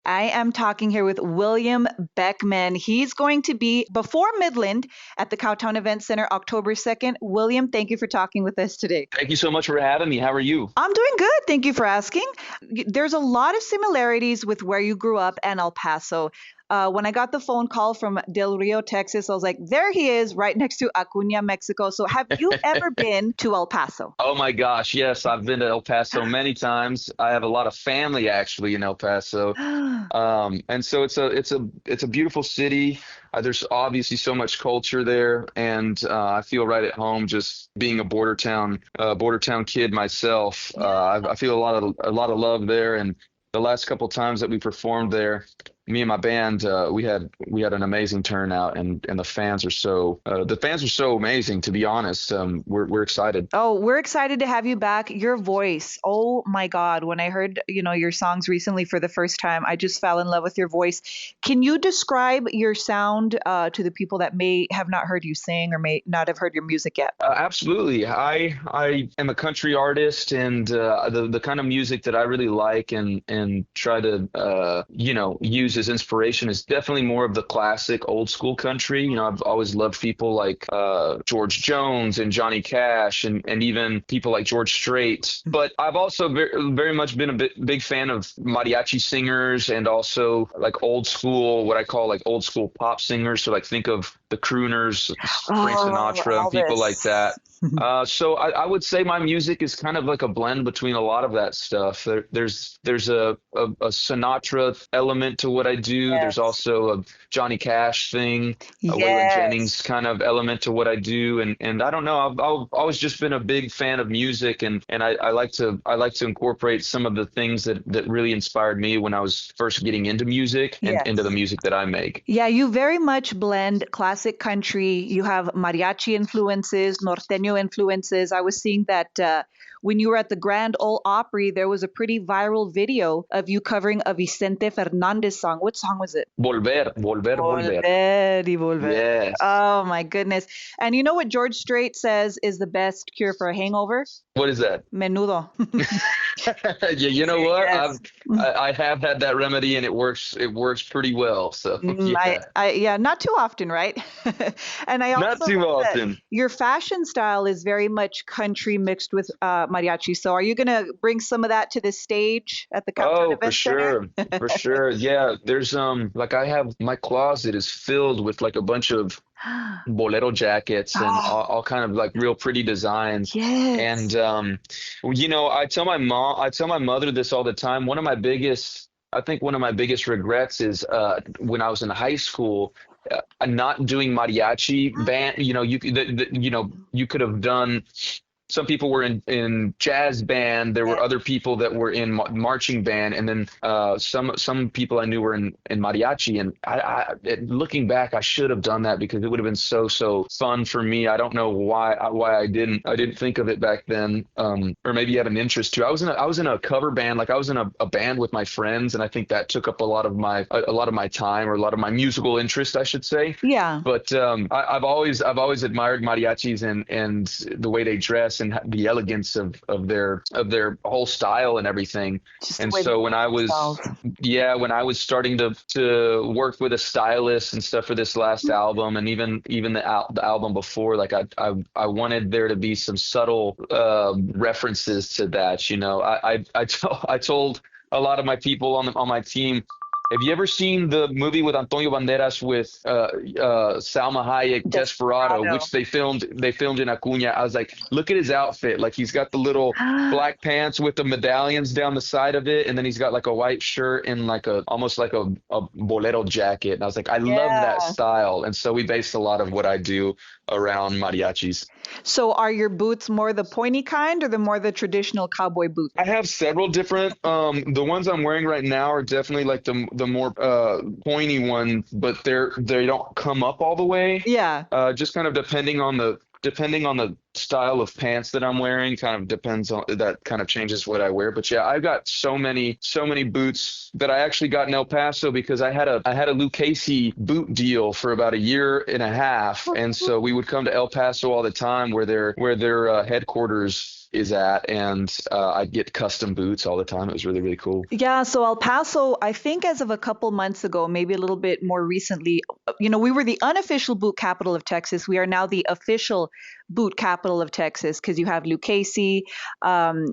I am talking here with William Beckmann. He's going to be before Midland at the Cowtown Event Center October 2nd. William, thank you for talking with us today. Thank you so much for having me. How are you? I'm doing good. Thank you for asking. There's a lot of similarities with where you grew up and El Paso. When I got the phone call from Del Rio, Texas, I was like, there he is, right next to Acuña, Mexico. So have you ever been to El Paso? Oh my gosh, yes, I've been to El Paso many times. I have a lot of family actually in El Paso. And so it's a beautiful city. There's obviously so much culture there, and I feel right at home just being a border town kid myself. I feel a lot of love there, and the last couple times that we performed there, me and my band, we had an amazing turnout, and the fans are so amazing. To be honest, we're excited. Oh, we're excited to have you back. Your voice. Oh my God. When I heard, your songs recently for the first time, I just fell in love with your voice. Can you describe your sound to the people that may have not heard you sing or may not have heard your music yet? Absolutely. I am a country artist, and the kind of music that I really like and try to use as inspiration is definitely more of the classic old school country. I've always loved people like George Jones and Johnny Cash, and even people like George Strait. But I've also very much been a big fan of mariachi singers, and also like old school, what I call like old school pop singers. So like think of the crooners, Frank Sinatra, and people like Elvis. that. So I would say my music is kind of like a blend between a lot of that stuff. There's a Sinatra element to what I do. There's Yes. also a Johnny Cash thing, a Waylon Jennings Yes. kind of element to what I do. And I don't know, I've always just been a big fan of music, and I like to incorporate some of the things that really inspired me when I was first getting into music and into the Yes. music that I make. Yeah, you very much blend classic country. You have mariachi influences, norteño influences. I was seeing that when you were at the Grand Ol Opry, there was a pretty viral video of you covering a Vicente Fernandez song. What song was it? Volver, volver, volver. Volver y volver. Yes. Oh my goodness. And you know what George Strait says is the best cure for a hangover? What is that? Menudo. Yeah, you know what? Yes. I have had that remedy, and it works. It works pretty well. So yeah, Yeah, not too often, right? And I not also too love that often. your fashion style is very much country mixed with mariachi. So are you going to bring some of that to the stage at the Cowtown Oh, for Event Center? sure, for sure. Yeah, there's like I have my closet is filled with like a bunch of bolero jackets and Oh, all kind of like real pretty designs. yes. And I tell my mother this all the time. I think one of my biggest regrets is when I was in high school, not doing mariachi band. You could have done. Some people were in jazz band. There were Yes. other people that were in marching band, and then some people I knew were in mariachi. And looking back, I should have done that because it would have been so fun for me. I don't know why I didn't think of it back then, or maybe have an interest to. I was in a cover band, like I was in a band with my friends, and I think that took up a lot of my time, or a lot of my musical interest, I should say. Yeah. But I've always admired mariachis, and the way they dress, and the elegance of their whole style and everything. Just the And way they so when carry I themselves. was yeah, when I was starting to work with a stylist and stuff for this last album, and even the album before, like I wanted there to be some subtle references to that. I told a lot of my people on my team, have you ever seen the movie with Antonio Banderas with Salma Hayek, Desperado, Desperado. which they filmed in Acuña? I was like, look at his outfit. Like he's got the little black pants with the medallions down the side of it, and then he's got like a white shirt and like a almost like a bolero jacket. And I was like, I love that Yeah. style. And so we based a lot of what I do around mariachis. So are your boots more the pointy kind or the more the traditional cowboy boot? I have several different. The ones I'm wearing right now are definitely like the more pointy ones, but they don't come up all the way. Yeah. Just kind of depending on the style of pants that I'm wearing, kind of depends on that, kind of changes what I wear. But yeah, I've got so many boots that I actually got in El Paso because I had a Luke Casey boot deal for about a year and a half, and so we would come to El Paso all the time where their headquarters is at, and I'd get custom boots all the time. It was really, really cool. Yeah, so El Paso, I think as of a couple months ago, maybe a little bit more recently, we were the unofficial boot capital of Texas. We are now the official boot capital of Texas because you have Lucchese,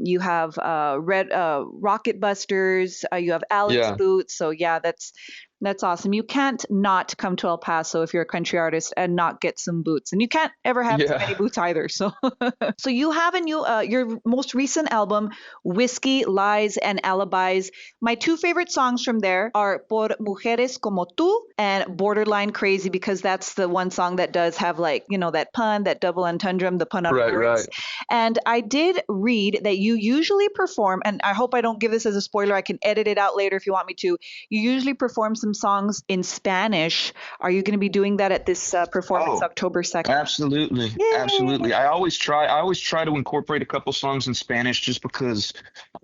you have Red Rocket Busters, you have Alex Yeah. Boots. So yeah, that's awesome. You can't not come to El Paso if you're a country artist and not get some boots, and you can't ever have too many Yeah. boots either. So, so you have a new, your most recent album, Whiskey, Lies, and Alibis. My two favorite songs from there are Por Mujeres Como Tú and Borderline Crazy, because that's the one song that does have like, that pun, that double entendre, the pun on Right, words. right. And I did read that you usually perform, and I hope I don't give this as a spoiler. I can edit it out later if you want me to. You usually perform some songs in Spanish. Are you going to be doing that at this performance Oh, October 2nd? absolutely. Yay! Absolutely. I always try to incorporate a couple songs in Spanish just because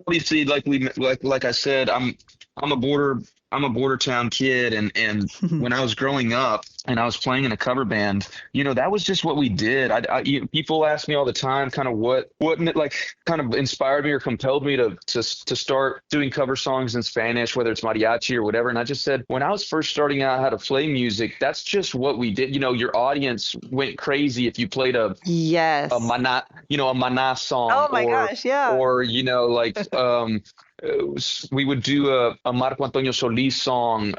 obviously like I said, I'm a border I'm a Bordertown kid, and when I was growing up and I was playing in a cover band, that was just what we did. People ask me all the time, kind of what like kind of inspired me or compelled me to start doing cover songs in Spanish, whether it's mariachi or whatever. And I just said, when I was first starting out how to play music, that's just what we did. Your audience went crazy if you played a Yes. mana song, Oh my gosh, yeah. or like we would do a Marco Antonio Solis song.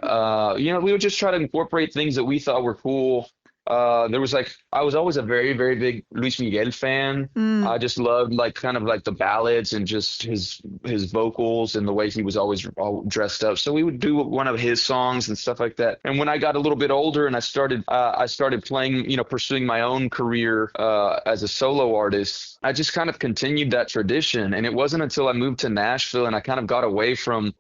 We would just try to incorporate things that we thought were cool. I was always a very, very big Luis Miguel fan. Mm, I just loved kind of like the ballads and just his vocals and the way he was always all dressed up. So we would do one of his songs and stuff like that. And when I got a little bit older and I started playing, pursuing my own career as a solo artist, I just kind of continued that tradition. And it wasn't until I moved to Nashville and I kind of got away from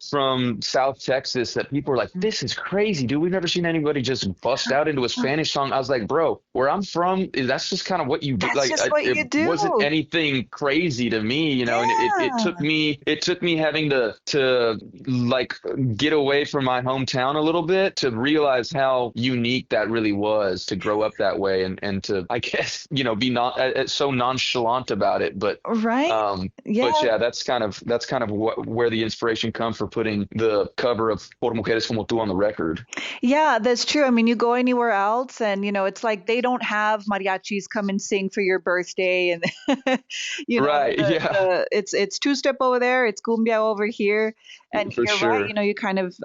South Texas that people were like, "This is crazy, dude. We've never seen anybody just bust out into a Spanish song." I was like, "Bro, where I'm from, that's just kind of what you do." that's just what It you do. wasn't anything crazy to me, and Yeah. it took me having to like get away from my hometown a little bit to realize how unique that really was, to grow up that way, and to, I guess, be not so nonchalant about it. But Right? um Yeah. but yeah, that's kind of where the inspiration comes for putting the cover of Por Mujeres Como Tú on the record. Yeah, that's true. I mean, you go anywhere else and it's like they don't have mariachis come and sing for your birthday and Right. Yeah. it's two step over there, it's cumbia over here. And For you're right, sure. you kind of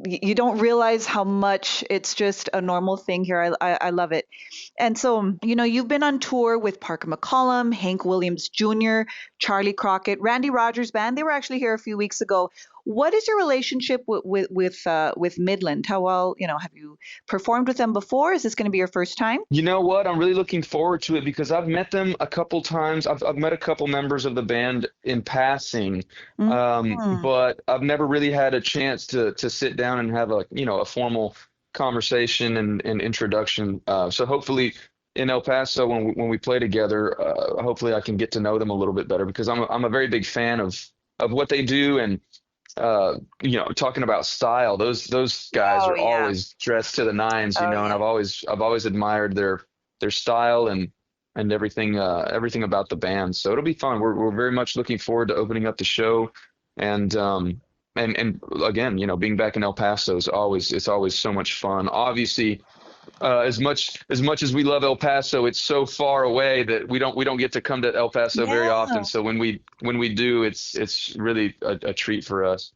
you don't realize how much it's just a normal thing here. I love it. And so, you've been on tour with Parker McCollum, Hank Williams Jr., Charlie Crockett, Randy Rogers Band. They were actually here a few weeks ago. What is your relationship with Midland? How well, have you performed with them before? Is this going to be your first time? You know what? I'm really looking forward to it because I've met them a couple times. I've met a couple members of the band in passing, Mm. but I've never really had a chance to sit down and have a formal conversation and introduction. So hopefully in El Paso when we play together, hopefully I can get to know them a little bit better because I'm a very big fan of what they do. And talking about style, those guys Oh are yeah. always dressed to the nines, Oh and yeah. I've always admired their style and everything about the band. So it'll be fun. We're very much looking forward to opening up the show, and again, being back in El Paso it's always so much fun. Obviously, as much as we love El Paso, it's so far away that we don't get to come to El Paso very Yeah. often. So when we do, it's really a treat for us.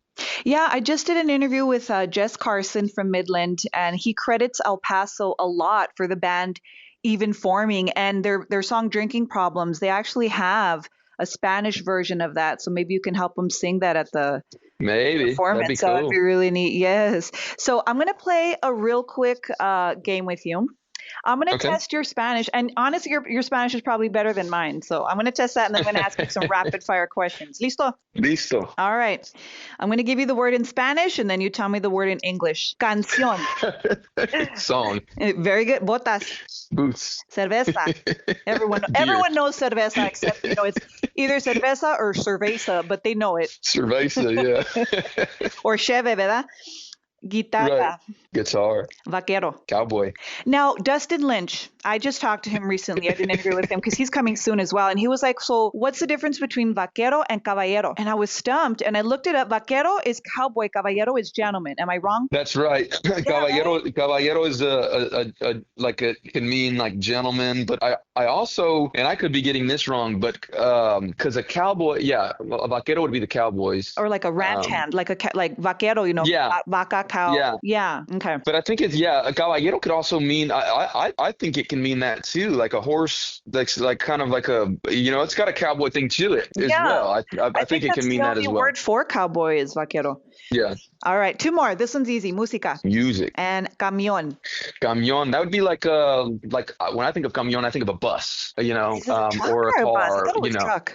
Yeah, I just did an interview with Jess Carson from Midland, and he credits El Paso a lot for the band even forming. And their song "Drinking Problems," they actually have a Spanish version of that. So maybe you can help them sing that at the Maybe that'd be performance. That would be cool. really neat. Yes. So I'm gonna play a real quick game with you. I'm going to Okay. test your Spanish. And honestly, your Spanish is probably better than mine. So I'm going to test that and then I'm going to ask you some rapid fire questions. Listo? Listo. All right. I'm going to give you the word in Spanish and then you tell me the word in English. Canción. Song. Very good. Botas. Boots. Cerveza. Everyone Beer. everyone knows cerveza except, it's either cerveza or cerveza, but they know it. Cerveza, yeah. Or cheve, ¿verdad? Right. Guitarra. Guitar. Vaquero. Cowboy. Now, Dustin Lynch, I just talked to him recently. I did an interview with him because he's coming soon as well. And he was like, so what's the difference between vaquero and caballero? And I was stumped and I looked it up. Vaquero is cowboy, caballero is gentleman. Am I wrong? That's right. Yeah, right? Caballero is a like it can mean like gentleman, but I also, and I could be getting this wrong, but because a cowboy, yeah, well, a vaquero would be the cowboys. Or like a ranch hand, like like vaquero, Yeah, vaca, cow. yeah. Yeah. Okay. But I think it's yeah, a caballero could also mean I think it can mean that too, like a horse that's like kind of like a it's got a cowboy thing to it as Yeah. well. I I think think it that's can mean the that only as well. word for cowboy is vaquero. Yeah, All right. Two more. This one's easy. Música. music. And camión. Camión, that would be like when I think of camión, I think of a bus, Is it a truck or a or a bus? I car, thought it was truck.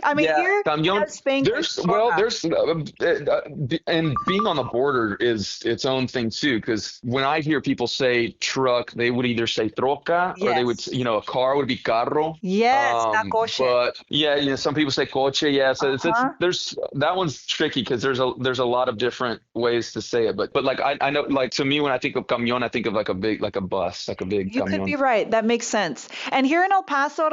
I mean, Yeah, here camión. in Spain, And being on the border is its own thing too. Because when I hear people say truck, they would either say troca or they would, yes. a car would be carro. Yes, not coche. But yeah, some people say coche. Yeah, so Uh-huh. there's that one's tricky because there's a lot of different ways to say it. But like I know, like to me when I think of camión, I think of like a bus, like a big You could be camión. right. That makes sense. And here in El Paso,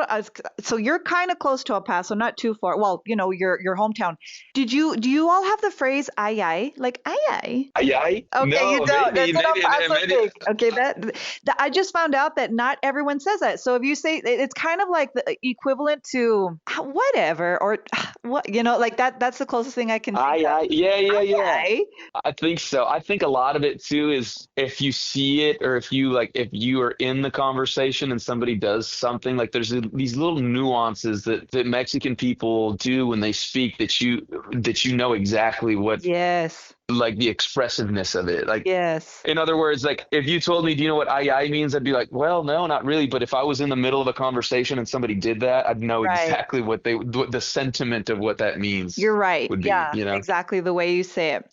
so you're kind of close to El Paso, not too far. Well, your hometown. Do you all have the phrase ay ay? Like ay ay? Ay, ay. Okay, you No, don't. That's maybe, an El maybe, Paso maybe. thing. Okay, that I just found out that not everyone says that. So if you say it's kind of like the equivalent to whatever or what like that's the closest thing I can think Ay, of. ay. Yeah, yeah, Ay yeah. ay. I think so. I think a lot of it too is if you see it or if you are in the conversation and somebody does something like there's these little nuances that Mexican people do when they speak that you know exactly what Yes. like the expressiveness of it. Like Yes. in other words, like if you told me, do you know what ay ay means? I'd be like, well, no, not really. But if I was in the middle of a conversation and somebody did that, I'd know Right. exactly what the sentiment of what that means You're right. would be, Yeah, you know? exactly the way you say it.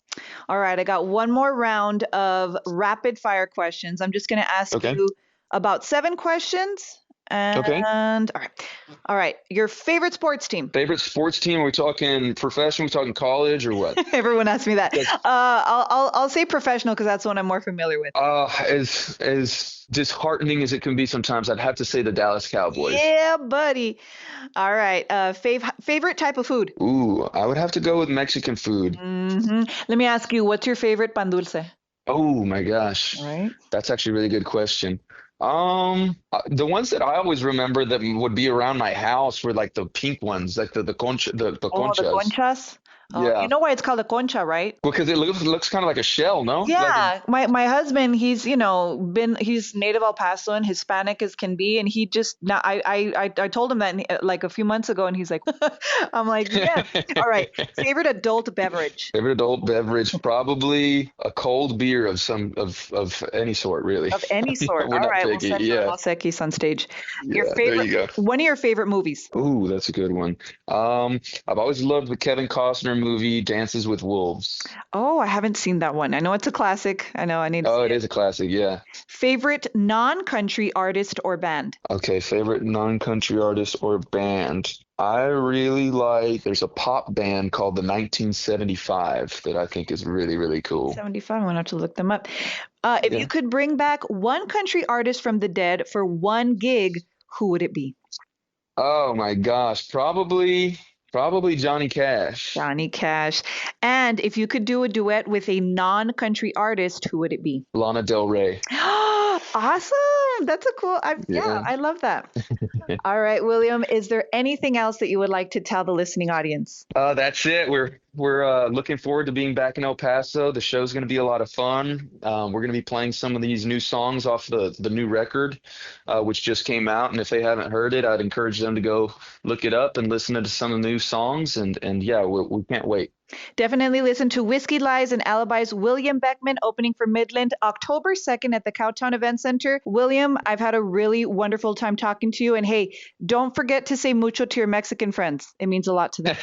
All right, I got one more round of rapid fire questions. I'm just going to ask Okay. you about 7 questions. Okay. And all right. All right. Your favorite sports team? Favorite sports team? Are we talking professional? Are we talking college or what? Everyone asks me that. That's I'll say professional because that's the one I'm more familiar with. as disheartening as it can be sometimes, I'd have to say the Dallas Cowboys. Yeah, buddy. All right. Favorite type of food? Ooh, I would have to go with Mexican food. Let me ask you, what's your favorite pan dulce? Oh my gosh, All right. that's actually a really good question. The ones that I always remember that would be around my house were like the pink ones, like the Oh, the conchas. conchas. Oh, you Yeah, know why it's called a concha, right? because it looks kind of like a shell, no? Like a, Yeah, my husband, he's native El Paso and Hispanic as can be, and he just now I told him that like a few months ago, and he's like, I'm like, yeah, all right. Favorite adult beverage favorite adult beverage, probably a cold beer of any sort, really. of any sort. We're All not right, we'll picky. send you a Yeah, Dos Equis on stage. Your yeah. There you favorite, go. one of your favorite movies? Ooh, that's a good one. I've always loved the Kevin Costner movie Dances with Wolves. Oh, I haven't seen that one. I know it's a classic. I know I need to Oh, see it it. is a classic, yeah. Favorite non-country artist or band? Okay, favorite non-country artist or band. I really like, there's a pop band called the 1975 that I think is really, really cool. 75. I'm gonna have to look them up. If you Yeah. could bring back one country artist from the dead for one gig, who would it be? Oh my gosh, probably Johnny Cash. Johnny Cash. And if you could do a duet with a non-country artist, who would it be? Lana Del Rey. Awesome. That's a cool. Yeah, Yeah. I love that. All right, William, is there anything else that you would like to tell the listening audience? That's it. We're looking forward to being back in El Paso. The show's going to be a lot of fun. We're going to be playing some of these new songs off the new record, which just came out. And if they haven't heard it, I'd encourage them to go look it up and listen to some of the new songs. And yeah, we can't wait. Definitely listen to Whiskey Lies and Alibis, William Beckmann, opening for Midland October 2nd at the Cowtown Event Center. William, I've had a really wonderful time talking to you. And hey, don't forget to say mucho to your Mexican friends. It means a lot to them.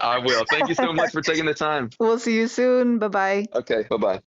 I will. Thank you so much for taking the time. We'll see you soon. Bye bye. Okay, bye-bye.